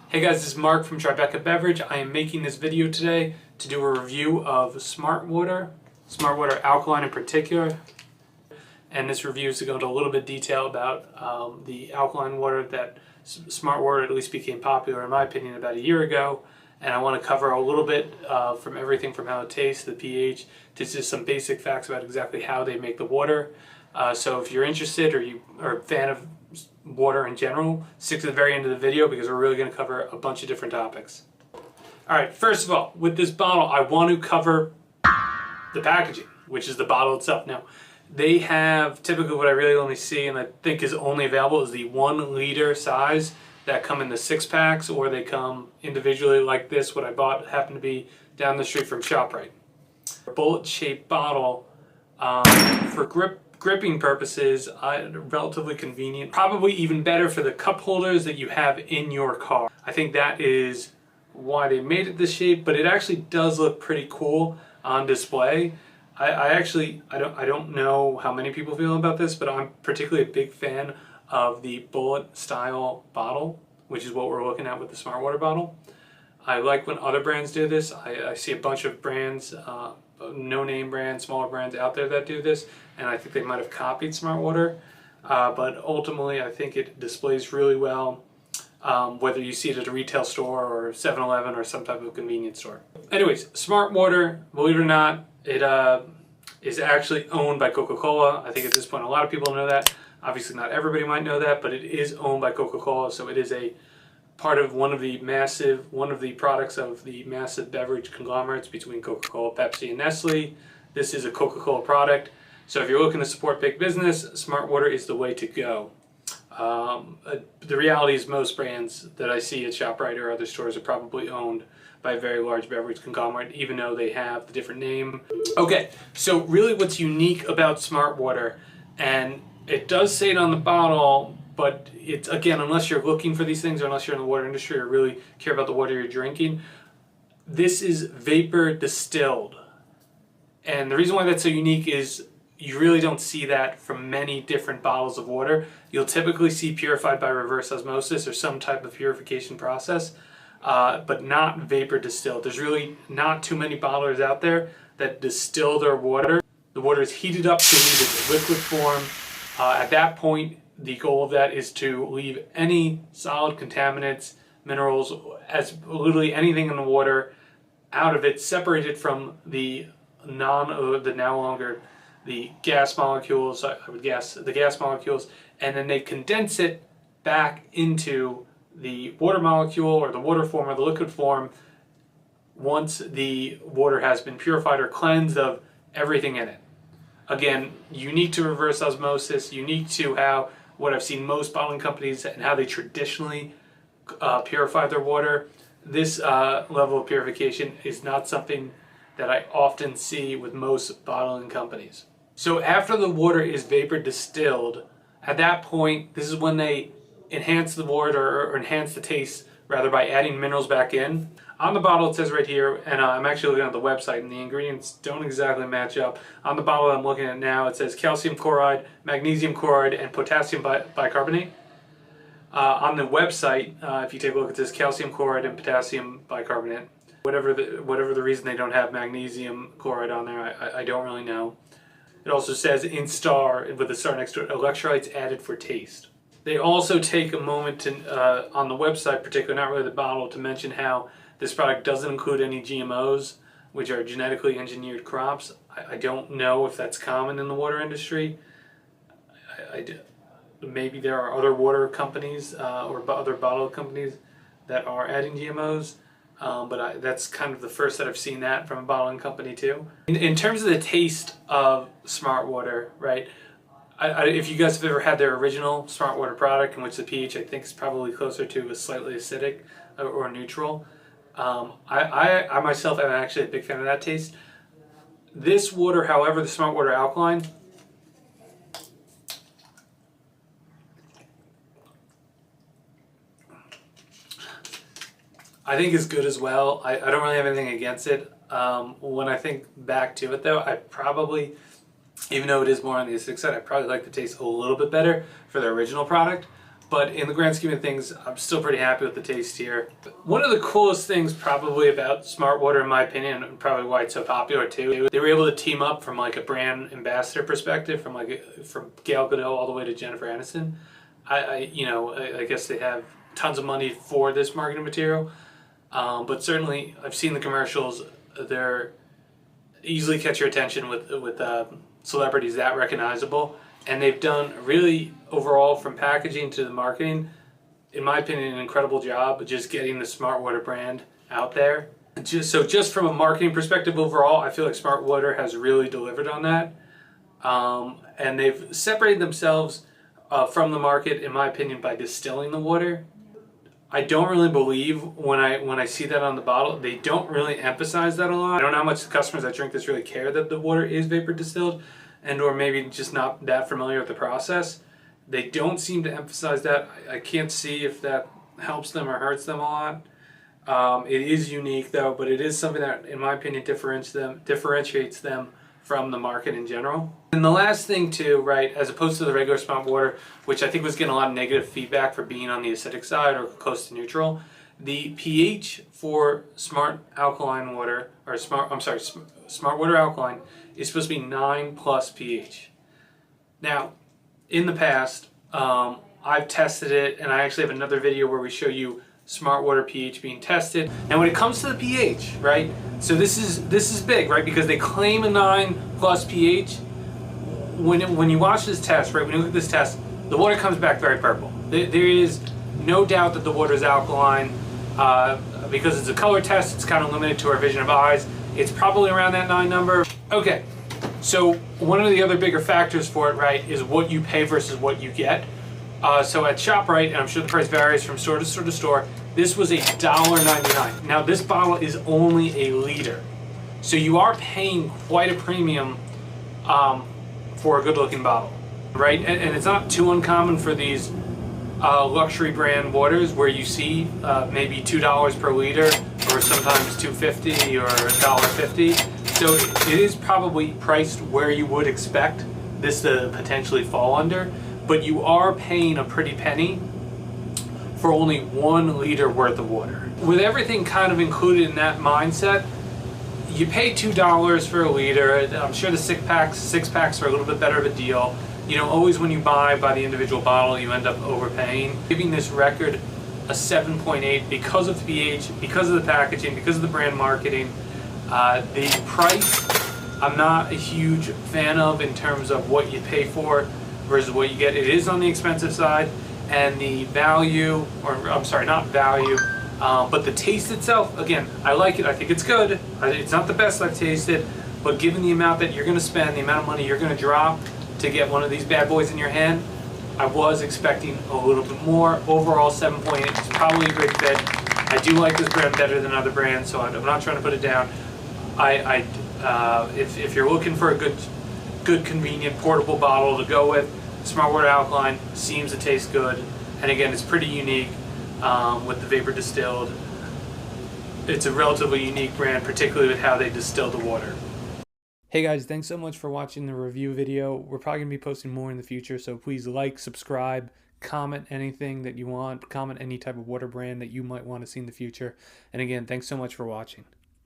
Hey guys, this is Mark from Tribeca Beverage. I am making this video today to do a review of Smartwater Alkaline in particular. And this review is to go into a little bit of detail about the alkaline water that Smartwater at least became popular, in my opinion, about a year ago. And I want to cover a little bit from everything from how it tastes, the pH, to just some basic facts about exactly how they make the water. So if you're interested or you are a fan of water in general, stick to the very end of the video because we're really going to cover a bunch of different topics. Alright, first of all, with this bottle I want to cover the packaging, which is the bottle itself. Now, they have typically what I really only see and I think is only available is the 1 liter size that come in the 6-packs, or they come individually like this. What I bought happened to be down the street from ShopRite. A bullet-shaped bottle for gripping purposes, relatively convenient. Probably even better for the cup holders that you have in your car. I think that is why they made it this shape, but it actually does look pretty cool on display. I don't know how many people feel about this, but I'm particularly a big fan of the bullet style bottle, which is what we're looking at with the Smartwater bottle. I like when other brands do this. I see a bunch of brands, no-name brands, smaller brands out there that do this, and I think they might have copied Smartwater, but ultimately I think it displays really well, whether you see it at a retail store or 7-Eleven or some type of convenience store. Anyways, Smartwater, believe it or not, it is actually owned by Coca-Cola. I think at this point a lot of people know that. Obviously not everybody might know that, but it is owned by Coca-Cola, so it is a part of one of the products of the massive beverage conglomerates between Coca-Cola, Pepsi, and Nestle. This is a Coca-Cola product. So if you're looking to support big business, Smartwater is the way to go. The reality is most brands that I see at ShopRite or other stores are probably owned by a very large beverage conglomerate, even though they have the different name. Okay, so really what's unique about Smartwater, and it does say it on the bottle, but it's, again, unless you're looking for these things or unless you're in the water industry or really care about the water you're drinking, this is vapor distilled. And the reason why that's so unique is you really don't see that from many different bottles of water. You'll typically see purified by reverse osmosis or some type of purification process, but not vapor distilled. There's really not too many bottlers out there that distill their water. The water is heated up to leave its liquid form. At that point, the goal of that is to leave any solid contaminants, minerals, as literally anything in the water out of it, separated from the gas molecules, I would guess, the gas molecules, and then they condense it back into the water molecule or the water form or the liquid form once the water has been purified or cleansed of everything in it. Again, unique to reverse osmosis, unique to how what I've seen most bottling companies and how they traditionally purify their water. This level of purification is not something that I often see with most bottling companies. So after the water is vapor distilled, at that point, this is when they enhance the water or enhance the taste rather by adding minerals back in. On the bottle it says right here, and I'm actually looking at the website and the ingredients don't exactly match up. On the bottle I'm looking at now it says calcium chloride, magnesium chloride, and potassium bicarbonate. On the website, if you take a look, it says calcium chloride and potassium bicarbonate. Whatever the reason they don't have magnesium chloride on there, I don't really know. It also says in star, with a star next to it, electrolytes added for taste. They also take a moment to, on the website, particularly not really the bottle, to mention how this product doesn't include any GMOs, which are genetically engineered crops. I don't know if that's common in the water industry. Maybe there are other water companies or other bottle companies that are adding GMOs, but that's kind of the first that I've seen that from a bottling company too. In terms of the taste of Smartwater, right? If you guys have ever had their original Smartwater product, in which the pH I think is probably closer to a slightly acidic or neutral, I myself am actually a big fan of that taste. This water, however, the Smartwater Alkaline, I think is good as well. I don't really have anything against it. When I think back to it though, I probably, even though it is more on the acidic side, I probably like the taste a little bit better for the original product. But in the grand scheme of things, I'm still pretty happy with the taste here. One of the coolest things probably about Smartwater, in my opinion, and probably why it's so popular too, they were able to team up from like a brand ambassador perspective, from Gal Gadot all the way to Jennifer Aniston. I guess they have tons of money for this marketing material, but certainly I've seen the commercials. They're easily catch your attention with celebrities that recognizable. And they've done really, overall, from packaging to the marketing, in my opinion, an incredible job of just getting the Smartwater brand out there. Just from a marketing perspective overall, I feel like Smartwater has really delivered on that. And they've separated themselves from the market, in my opinion, by distilling the water. I don't really believe when I see that on the bottle, they don't really emphasize that a lot. I don't know how much the customers that drink this really care that the water is vapor distilled, and or maybe just not that familiar with the process. They don't seem to emphasize that. I can't see if that helps them or hurts them a lot. It is unique though, but it is something that, in my opinion, differentiates them from the market in general. And the last thing too, right, as opposed to the regular Smartwater, which I think was getting a lot of negative feedback for being on the acidic side or close to neutral, the pH for Smartwater Alkaline is supposed to be 9+ pH. Now, in the past, I've tested it, and I actually have another video where we show you Smartwater pH being tested. And when it comes to the pH, right? So this is big, right? Because they claim a 9+ pH. When you watch this test, right? When you look at this test, the water comes back very purple. There is no doubt that the water is alkaline. Because it's a color test, it's kind of limited to our vision of eyes. It's probably around that 9 number. Okay, so one of the other bigger factors for it, right, is what you pay versus what you get. So at ShopRite, and I'm sure the price varies from store to store, this was $1.99. Now this bottle is only a liter. So you are paying quite a premium for a good looking bottle, right? And it's not too uncommon for these luxury brand waters where you see maybe $2 per liter, or sometimes $2.50 or $1.50. So it is probably priced where you would expect this to potentially fall under, but you are paying a pretty penny for only 1 liter worth of water. With everything kind of included in that mindset, you pay $2 for a liter. I'm sure the six packs are a little bit better of a deal. You know, always when you buy by the individual bottle, you end up overpaying. Giving this record a 7.8 because of the pH, because of the packaging, because of the brand marketing. The price, I'm not a huge fan of in terms of what you pay for versus what you get. It is on the expensive side, and the value, or I'm sorry, not value, but the taste itself, again, I like it. I think it's good. It's not the best I've tasted, but given the amount that you're going to spend, the amount of money you're going to drop to get one of these bad boys in your hand, I was expecting a little bit more. Overall, 7.8 is probably a great fit. I do like this brand better than other brands, so I'm not trying to put it down. If you're looking for a good, convenient, portable bottle to go with, Smartwater Alkaline seems to taste good. And again, it's pretty unique with the vapor distilled. It's a relatively unique brand, particularly with how they distill the water. Hey guys, thanks so much for watching the review video. We're probably going to be posting more in the future, so please like, subscribe, comment anything that you want, comment any type of water brand that you might want to see in the future. And again, thanks so much for watching.